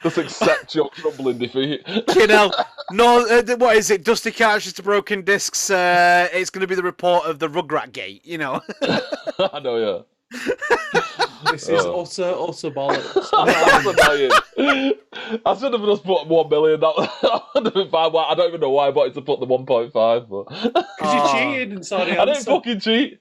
Just accept your crumbling defeat. You know, no, what is it? Dusty Couches to Broken Discs. It's going to be the report of the Rugrat Gate. You know. I know, yeah. This is utter bollocks. That's annoying. I should have just put 1 million. That would have been fine. I don't even know why I wanted to put the 1.5, but Because you cheated and saw the I didn't answer. fucking cheat.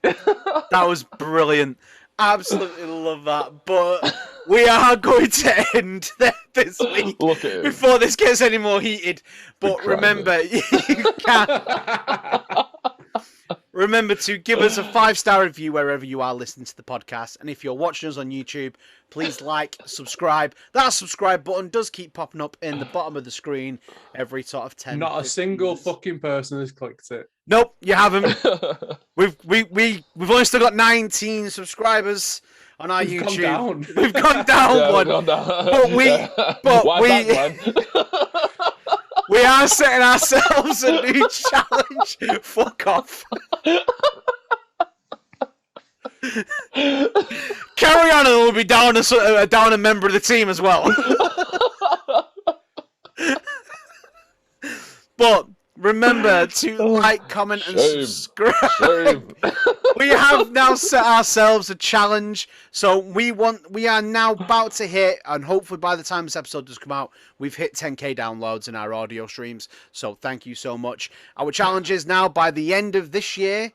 That was brilliant. Absolutely love that. But we are going to end this week Look at him. before this gets any more heated. But Big crime, remember, you can remember to give us a 5-star review wherever you are listening to the podcast. And if you're watching us on YouTube, please like, subscribe. That subscribe button does keep popping up in the bottom of the screen every sort of 10. Not a 15 single minutes. fucking person has clicked it. Nope, you haven't. We've only still got 19 subscribers on our We've YouTube. gone down. We've gone down Yeah, one. we've gone down. But Why we that, Glenn? we are setting ourselves a new challenge. Fuck off. Carry on, and we'll be down a member of the team as well. But remember to like, comment, and Shame. subscribe. Shame. We have now set ourselves a challenge, so we are now about to hit, and hopefully by the time this episode does come out, we've hit 10k downloads in our audio streams. So thank you so much. Our challenge is now by the end of this year,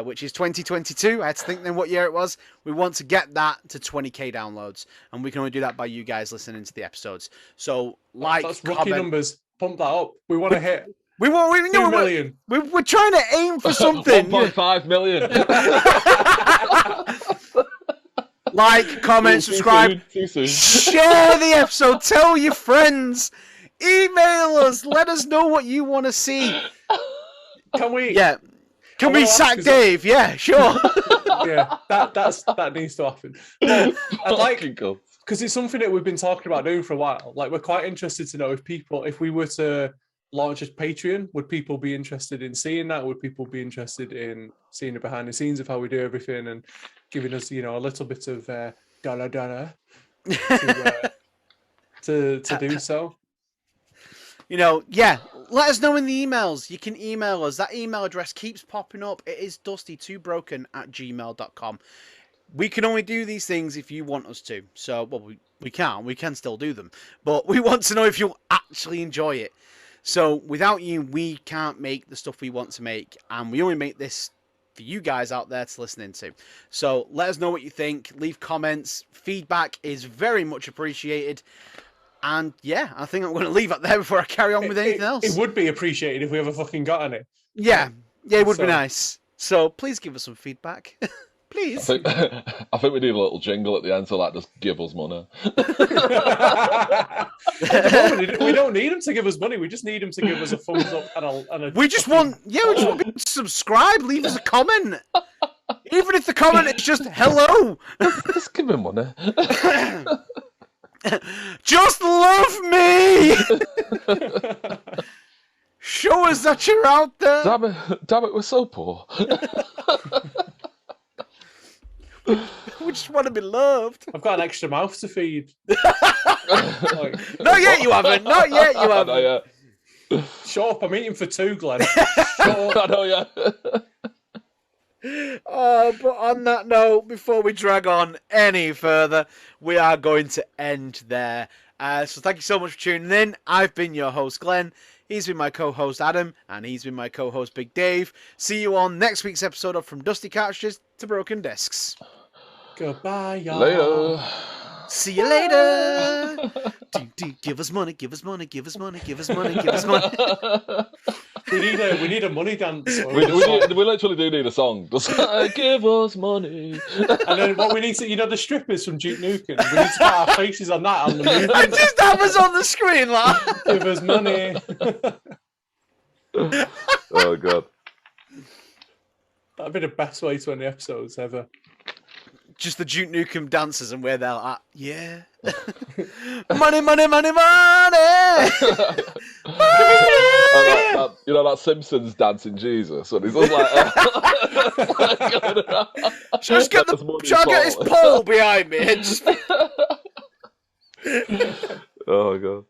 which is 2022. I had to think then what year it was. We want to get that to 20k downloads, and we can only do that by you guys listening to the episodes. So That's rookie comment. numbers. Pump that up. We want to hit We 2 million. we're trying to aim for something. 1.5 million. Like, comment, subscribe. Too soon. Share the episode. Tell your friends. Email us. Let us know what you want to see. Can we? Yeah. Can I we wanna ask, sack 'cause Dave? Yeah, sure. Yeah, that needs to happen. But I'd like, Fucking cool. because it's something that we've been talking about doing for a while. Like, we're quite interested to know if we were to launch a Patreon, would people be interested in seeing that? Would people be interested in seeing the behind the scenes of how we do everything and giving us, a little bit of dollar to do so? Yeah. Let us know in the emails. You can email us. That email address keeps popping up. It is dusty2broken@gmail.com. We can only do these things if you want us to. So, well, we can still do them. But we want to know if you'll actually enjoy it. So, without you, we can't make the stuff we want to make. And we only make this for you guys out there to listen into. So, let us know what you think. Leave comments. Feedback is very much appreciated. And, yeah, I think I'm going to leave it there before I carry on with anything else. It would be appreciated if we ever fucking got any. Yeah, it would be So- nice. So, please give us some feedback. Please. I think we need a little jingle at the end to just give us money. At the moment, we don't need them to give us money. We just need them to give us a thumbs up and a We just want people to subscribe, leave us a comment. Even if the comment is just hello. Just give me money. Just love me. Show us that you're out there. Damn it, we're so poor. We just want to be loved. I've got an extra mouth to feed. Like, Not yet, you haven't. Not yet, you haven't. I know, shut up, I'm eating for 2, Glenn. yeah. I know, yeah. But on that note, before we drag on any further, we are going to end there. So thank you so much for tuning in. I've been your host, Glenn. He's been my co-host, Adam. And he's been my co-host, Big Dave. See you on next week's episode of From Dusty Couches to Broken Discs. Goodbye, y'all. Later. See you later. Give us money, give us money, give us money, give us money, give us money. We need a money dance. We literally do need a song. Just give us money. And then what we need to, the strippers from Duke Nukem. We need to put our faces on that and the It movement. just happens on the screen, like. Give us money. Oh, God. That'd be the best way to end the episodes ever. Just the Duke Nukem dancers and where they're like, yeah. Money, money, money, money. That Simpsons dancing Jesus when he's just like, Shall I get this pole behind me? And just... Oh my god.